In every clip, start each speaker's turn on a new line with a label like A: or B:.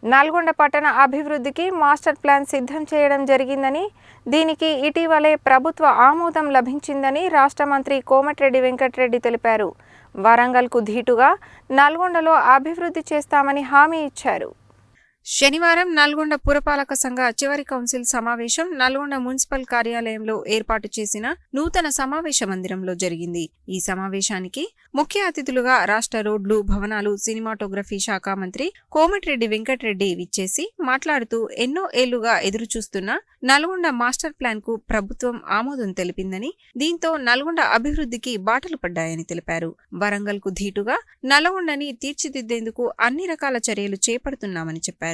A: నల్గొండ పట్టణ అభివృద్ధికి master plan సిద్ధం చేయడం జరిగిందని, దీనికి ఇటీవలే ప్రభుత్వ ఆమోదం లభించిందని రాష్ట్ర మంత్రి కోమటిరెడ్డి వెంకటరెడ్డి తెలిపారు. వరంగల్కు ధీటుగా నల్గొండలో అభివృద్ధి చేస్తామని హామీ ఇచ్చారు. శనివారం నల్గొండ పురపాలక సంఘ చివరి కౌన్సిల్ సమావేశం నల్గొండ మున్సిపల్ కార్యాలయంలో ఏర్పాటు చేసిన నూతన సమావేశ మందిరంలో జరిగింది. ఈ సమావేశానికి ముఖ్య అతిథులుగా రాష్ట్ర రోడ్లు, భవనాలు, సినిమాటోగ్రఫీ శాఖ మంత్రి కోమటిరెడ్డి వెంకటరెడ్డి విచ్చేసి మాట్లాడుతూ ఎన్నో ఏళ్లుగా ఎదురుచూస్తున్న నల్గొండ మాస్టర్ ప్లాన్ కు ప్రభుత్వం ఆమోదం తెలిపిందని, దీంతో నల్గొండ అభివృద్ధికి బాటలు పడ్డాయని తెలిపారు. వరంగల్ కు ధీటుగా నల్గొండని తీర్చిదిద్దేందుకు అన్ని రకాల చర్యలు చేపడుతున్నామని చెప్పారు.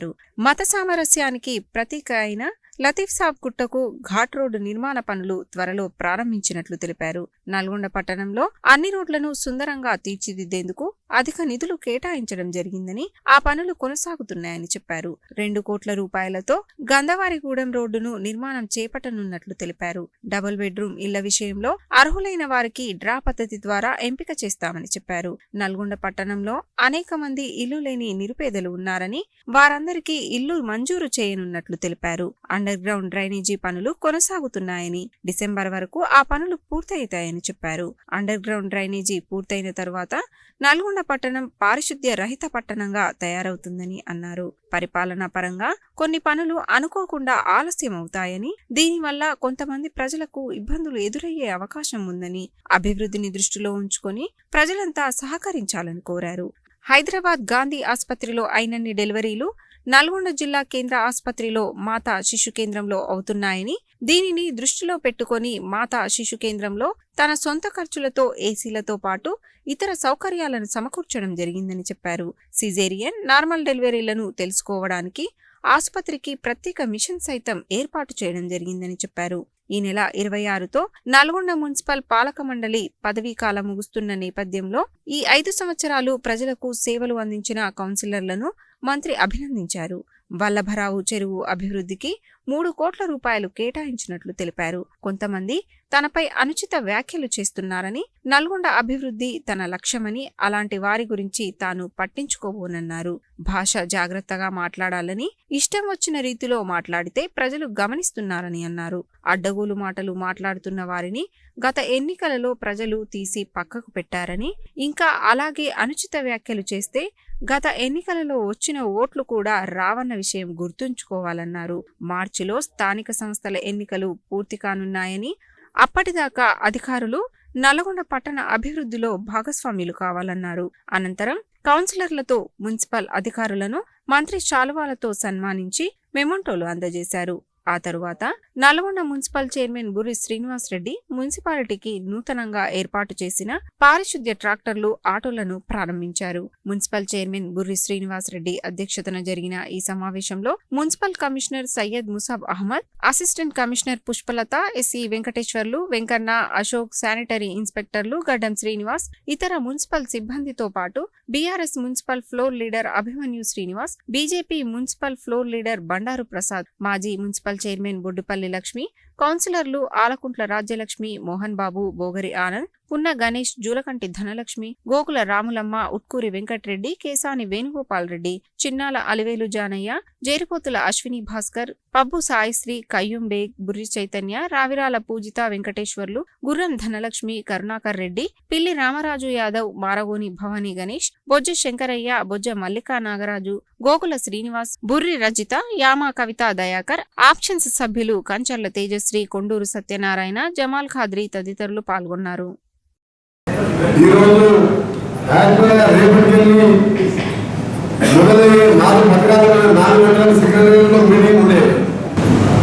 A: మత సామరస్యానికి ప్రతీక అయిన లతీఫ్ సాబ్ గుట్టకు ఘాట్ రోడ్డు నిర్మాణ పనులు త్వరలో ప్రారంభించినట్లు తెలిపారు. నల్గొండ పట్టణంలో అన్ని రోడ్లను సుందరంగా తీర్చిదిద్దేందుకు అధిక నిధులు కేటాయించడం జరిగిందని, ఆ పనులు కొనసాగుతున్నాయని చెప్పారు. 2 కోట్ల రూపాయలతో గంధవారిగూడెం రోడ్డును నిర్మాణం చేపట్టనున్నట్లు తెలిపారు. డబుల్ బెడ్రూమ్ ఇళ్ల విషయంలో అర్హులైన వారికి డ్రా పద్ధతి ద్వారా ఎంపిక చేస్తామని చెప్పారు. నల్గొండ పట్టణంలో అనేక మంది ఇల్లు లేని నిరుపేదలు ఉన్నారని, వారందరికీ ఇల్లు మంజూరు చేయనున్నట్లు తెలిపారు. అండర్ గ్రౌండ్ డ్రైనేజీ పనులు కొనసాగుతున్నాయని, డిసెంబర్ వరకు ఆ పనులు పూర్తవుతాయని చెప్పారు. అండర్ గ్రౌండ్ డ్రైనేజీ పూర్తయిన తరువాత నల్గొండ పట్టణం పారిశుద్ధ్య రహిత పట్టణంగా తయారవుతుందని అన్నారు. పరిపాలనా పరంగా కొన్ని పనులు అనుకోకుండా ఆలస్యమవుతాయని, దీనివల్ల కొంతమంది ప్రజలకు ఇబ్బందులు ఎదురయ్యే అవకాశం ఉందని, అభివృద్ధిని దృష్టిలో ఉంచుకొని ప్రజలంతా సహకరించాలని కోరారు. హైదరాబాద్ గాంధీ ఆసుపత్రిలో అయినన్ని డెలివరీలు నల్గొండ జిల్లా కేంద్ర ఆసుపత్రిలో మాతా శిశు కేంద్రంలో అవుతున్నాయని, దీనిని దృష్టిలో పెట్టుకుని మాతా శిశు కేంద్రంలో తన సొంత ఖర్చులతో ఏసీలతో పాటు ఇతర సౌకర్యాలను సమకూర్చడం జరిగిందని చెప్పారు. సిజేరియన్, నార్మల్ డెలివరీలను తెలుసుకోవడానికి ఆసుపత్రికి ప్రత్యేక మిషన్ సైతం ఏర్పాటు చేయడం జరిగిందని చెప్పారు. ఈ నెల 26తో నల్గొండ మున్సిపల్ పాలక మండలి పదవీకాలం ముగుస్తున్న నేపథ్యంలో ఈ 5 సంవత్సరాలు ప్రజలకు సేవలు అందించిన కౌన్సిలర్లను మంత్రి అభినందించారు. వల్లభరావు చెరువు అభివృద్ధికి 3 కోట్ల రూపాయలు కేటాయించినట్లు తెలిపారు. కొంతమంది తనపై అనుచిత వ్యాఖ్యలు చేస్తున్నారని, నల్గొండ అభివృద్ధి తన లక్ష్యమని, అలాంటి వారి గురించి తాను పట్టించుకోబోనన్నారు. భాష జాగ్రత్తగా మాట్లాడాలని, ఇష్టం వచ్చిన రీతిలో మాట్లాడితే ప్రజలు గమనిస్తున్నారని అన్నారు. అడ్డగోలు మాటలు మాట్లాడుతున్న వారిని గత ఎన్నికలలో ప్రజలు తీసి పక్కకు పెట్టారని, ఇంకా అలాగే అనుచిత వ్యాఖ్యలు చేస్తే గత ఎన్నికలలో వచ్చిన ఓట్లు కూడా రావన్న విషయం గుర్తుంచుకోవాలన్నారు. మార్చిలో స్థానిక సంస్థల ఎన్నికలు పూర్తి కానున్నాయని, అప్పటిదాకా అధికారులు నల్గొండ పట్టణ అభివృద్ధిలో భాగస్వామ్యులు కావాలన్నారు. అనంతరం కౌన్సిలర్లతో మున్సిపల్ అధికారులను మంత్రి శాలువాలతో సన్మానించి మెమోంటోలు అందజేశారు. ఆ తరువాత నల్గొండ మున్సిపల్ చైర్మన్ బుర్రి శ్రీనివాస్ రెడ్డి మున్సిపాలిటీకి నూతనంగా ఏర్పాటు చేసిన పారిశుద్ధ్య ట్రాక్టర్లు, ఆటోలను ప్రారంభించారు. మున్సిపల్ చైర్మన్ బుర్రి శ్రీనివాస్ రెడ్డి అధ్యక్షతన జరిగిన ఈ సమావేశంలో municipal commissioner Syed Musab Ahmed, assistant commissioner Pushpalatha, SC Venkateswarlu, Venkanna, Ashok, sanitary ఇన్స్పెక్టర్లు గడ్డం శ్రీనివాస్, ఇతర మున్సిపల్ సిబ్బందితో పాటు BRS municipal floor leader Abhimanyu Srinivas, BJP municipal floor leader Bandaru Prasad, మాజీ మున్సిపల్ చైర్మన్ బొడ్డుపల్లి లక్ష్మి, కౌన్సిలర్లు ఆలకుంట్ల రాజ్యలక్ష్మి, మోహన్ బాబు, బోగరి ఆనంద్, పున్న గణేష్, జూలకంటి ధనలక్ష్మి, గోకుల రాములమ్మ, ఉట్కూరి వెంకటరెడ్డి, కేసాని వేణుగోపాల్ రెడ్డి, చిన్నాల అలివేలు జానయ్య, జేరిపోతుల అశ్విని భాస్కర్, పబ్బు సాయిశ్రీ, కయ్యూం బేగ్, బుర్రి చైతన్య, రావిరాల పూజిత వెంకటేశ్వర్లు, గుర్రం ధనలక్ష్మి, కరుణాకర్ రెడ్డి, పిల్లి రామరాజు యాదవ్, మారగోని భవానీ గణేష్, బొజ్జ శంకరయ్య, బొజ్జ మల్లికా నాగరాజు, గోకుల శ్రీనివాస్, బుర్రి రజిత, యామా కవిత దయాకర్, ఆప్షన్స్ సభ్యులు కంచర్ల తేజశ్రీ, కొండూరు సత్యనారాయణ, జమాల్ ఖాద్రి తదితరులు పాల్గొన్నారు.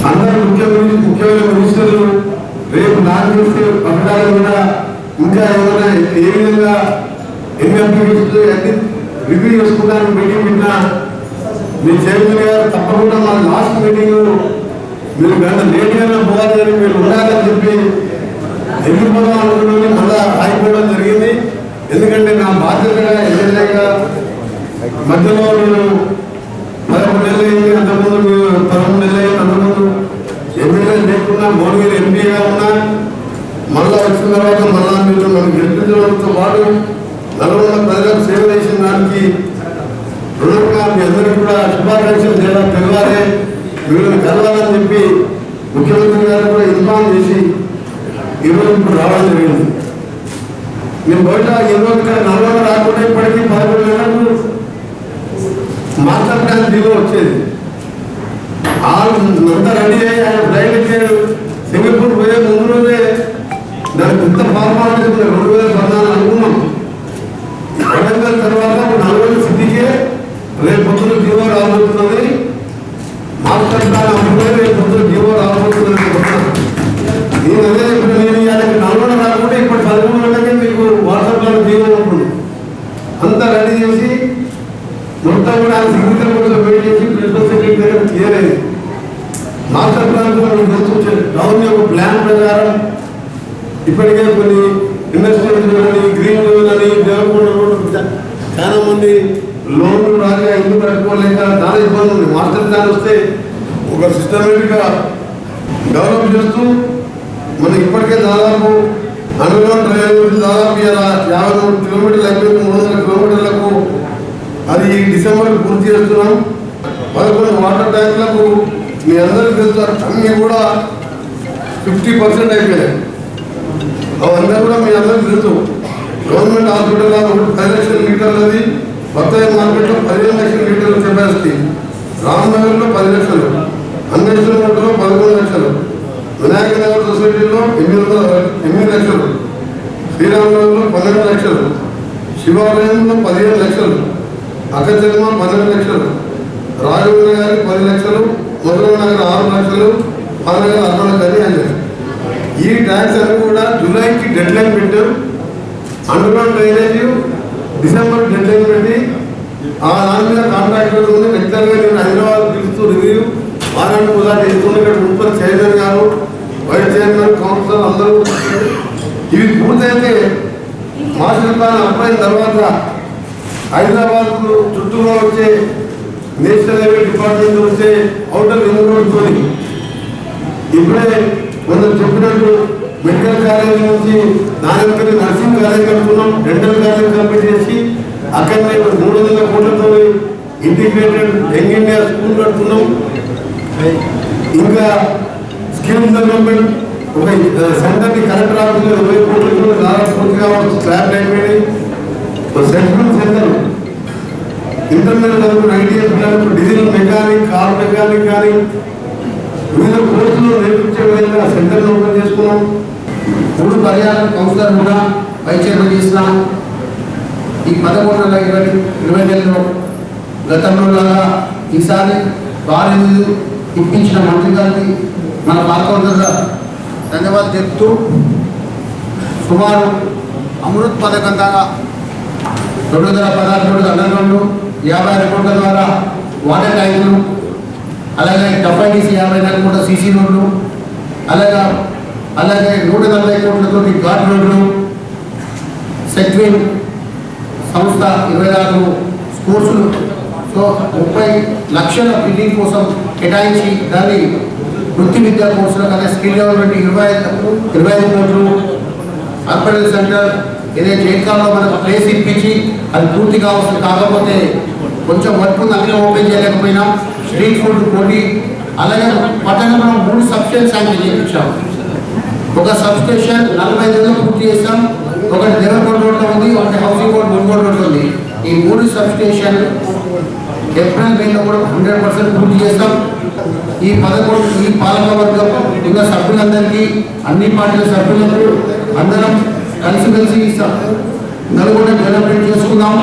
B: అందరూ ముఖ్యమైన మినిస్టర్లు రేపు 4 పథకాల మీద ఇంకా ఏమైనా ఏ విధంగా ఎన్ని అప్లికేషన్లు అన్ని రివ్యూ చేసుకుంటారు. మీటింగ్ విన్నా మీ చైర్మన్ గారు తప్పకుండా మా లాస్ట్ మీటింగ్ మీరు గంట లేట్గా పోవాలని మీరు ఉండాలని చెప్పి వెళ్ళిపోదాం అనుకుని మళ్ళా ఆగిపోవడం జరిగింది. ఎందుకంటే నా బాధ్యతగా ఎమ్మెల్యేగా మధ్యలో నేను 11 నెలలు అయింది, అంతకుముందు 13 నెలలు అయింది, అంతకుముందు ఎమ్మెల్యే లేకుండా భువనగిరి ఎంపీగా ఉన్నా. మళ్ళా వచ్చిన తర్వాత మళ్ళా మీరు నన్ను గెలిపించడంతో పాటు నల్గొండ ప్రజలకు సేవ చేసిన దానికి రుణంగా మీ అందరికీ కూడా శుభాకాంక్షలు తెలియాలి, వీళ్ళని కలవాలని చెప్పి ముఖ్యమంత్రి గారు కూడా ఇన్ఫార్మ్ చేసి ఈరోజు ఇప్పుడు రావడం జరిగింది. నేను బయట ఈరోజు ఇక్కడ నల్గొండ రాకుండా ఇప్పటికీ 11 గంటలకు మాస్టర్ ప్లాన్ దిగు వచ్చేది. అంతా రెడీ అయ్యి ఆయన ఫ్లైట్ ఎక్కాడు. సింగపూర్ పోయే ముందు రోజే దానికి ఇంత ఫార్మాలిటీ 2014 అనుకున్నాం. వరంగల్ తర్వాత నల్గొండ సిటీకే రేపు పొద్దున జీవో రాబోతున్నది. మాస్టర్ ప్లాన్ అప్పుడే రేపు పొద్దున జీవో రాబోతున్నది. నేను అదే ఇప్పుడు నేను ఆయనకి నల్గొండ రాకుండా ఇప్పుడు 13 గంటలకే మీకు వాట్సాప్లో జీవో ఉంటుంది. అంతా రెడీ చేసి మొత్తం కూడా ఆయన సిగ్నేచర్ కోసం వెయిట్ చేసి ప్రిన్సిపల్ సెక్రటరీ దగ్గర క్లియర్ అయింది. మాస్టర్ ప్లాన్ గవర్నమెంట్ యొక్క ప్లాన్ ప్రకారం ఇప్పటికే కొన్ని ఇండస్ట్రియల్ అని, గ్రీన్ జోన్ అని, దేవరకొండ రోడ్డు చాలా మంది లోన్లు రాక ఇల్లు కట్టుకోలేక చాలా ఇబ్బంది ఉంది. మాస్టర్ ప్లాన్ వస్తే ఒక సిస్టమేటిక్గా డెవలప్ చేస్తూ మనకి ఇప్పటికే దాదాపు అండర్గ్రౌండ్ డ్రైనేజ్ దాదాపు 53 కిలోమీటర్లు అయిపోయింది. 300 కిలోమీటర్లకు అది డిసెంబర్ పూర్తి చేస్తున్నాం. 11 వాటర్ ట్యాంకులకు మీ అందరికీ తెలుసు అన్నీ కూడా 50% అయిపోయాయి. అవన్నీ కూడా మీ అందరికీ తెలుసు. గవర్నమెంట్ హాస్పిటల్ 10 లక్షల లీటర్లది, బత్తాయి మార్కెట్లో 15 లక్షల లీటర్ల కెపాసిటీ, రామ్నగర్లో 10 లక్షలు, అన్వేషణలో 11 లక్షలు, వినాయక నగర్ సొసైటీలో 8 లక్షలు, శ్రీరామనగర్లో 12 లక్షలు, శివాలయంలో 15 లక్షలు, అక్కచెల్మ 12 లక్షలు, రాజేంద్ర గారికి 10 లక్షలు, మొదలవ నగర్ 6 లక్షలు, పాలనగర్ 6 లక్షలు. ఈ ట్యాక్స్ అన్ని కూడా జూలైకి డెడ్ లైన్ పెట్టారు. Underground drainage December dead line పెట్టి ఆ దాని మీద కాంట్రాక్టర్ ఉంది. రెగ్యులర్గా నేను హైదరాబాద్ పిలుస్తూ రివ్యూ వారానికి ఒకసారి ఇస్తున్న ఇక్కడ మున్సిపల్ చైర్మన్ గారు, వైస్ చైర్మన్, కౌన్సిలర్ అందరూ ఇవి పూర్తయితే మాస్టర్ ప్లాన్ అప్లై తర్వాత హైదరాబాద్కు చుట్టూలో వచ్చే నేషనల్ హైవే డిపార్ట్మెంట్ వచ్చే అవుటర్ రింగ్ రోడ్తో ఇప్పుడే కొందరు చెప్పినట్టు మెడికల్ కాలేజ్ నుంచి దాని నర్సింగ్ కాలేజ్ కట్టుకున్నాం. డెంటల్ కాలేజ్ కంప్లీట్ చేసి అక్కడనే 300 కోట్లతో ఇంటిగ్రేటెడ్ యంగ్ ఇండియా స్కూల్ కడుతున్నాం. ఇంకా స్కిల్ డెవలప్మెంట్ ఒక సెంటర్ని కలెక్టర్ ఆఫీస్లో 20 కోట్లతో దాదాపు పూర్తిగా స్లాబ్ అయిపోయింది. సెంట్రల్ సెంటర్ ఇంటర్నల్ చదువుకున్న ఐటీఎస్ పిల్లలకు డీజిల్ మెకానిక్, కార్ మెకానిక్ కానీ వివిధ కోర్సులు నేర్పించే విధంగా సెంటర్లు ఓపెన్ చేసుకున్నాం.
C: 3 పర్యాటక కౌన్సిలర్ కూడా వైస్ చైర్మన్ చేస్తున్నాం. ఈ 11 నెలలో గతంలో లాగా ఈసారి వారి ఇప్పించిన మంత్రి గారికి మన పాల్గొంటున్న ధన్యవాదాలు చెప్తూ సుమారు అమృత్ పథకం దాకా 216 కోట్ల అండర్గ్రౌండ్, 50 కోట్ల ద్వారా వాటర్ ట్యాంకులు, అలాగే WIDC 54 కోట్ల సీసీ రోడ్లు, అలాగే 140 కోట్లతో ఘాట్ రోడ్లు, సెట్విన్ సంస్థ 24 స్కూల్స్లు, సో 30 లక్షల బిల్డింగ్ కోసం కేటాయించి దాన్ని వృత్తి విద్యా కోర్సులు కానీ స్కిల్ డెవలప్మెంట్ 25 కోట్లు, అర్బన్ సెంటర్ ఏదైతే జైకాలో మనకు ప్లేస్ ఇప్పించి అది పూర్తి కాకపోతే కొంచెం వర్క్ అన్నీ ఓపెన్ చేయలేకపోయినా స్ట్రీట్ ఫుడ్ పోటీ, అలాగే పట్టణంలో 3 సబ్స్టేషన్ శాంక్షన్ చేయించాం. ఒక సబ్స్టేషన్ 45 పూర్తి చేస్తాం, ఒకటి దేవరకొండ రోడ్లో ఉంది, ఒకటి హౌసింగ్ బోర్డ్ మున్గోడ్ రోడ్లో ఉంది. ఈ 3 సబ్స్టేషన్ ఏప్రిల్ మేలో కూడా 100% పూర్తి చేస్తాం. ఈ పాలక వర్గం ఉన్న సభ్యులందరికీ, అన్ని పార్టీల సభ్యులకు అందరం కలిసి నల్గొండ డెవలప్మెంట్ చేసుకుందాం.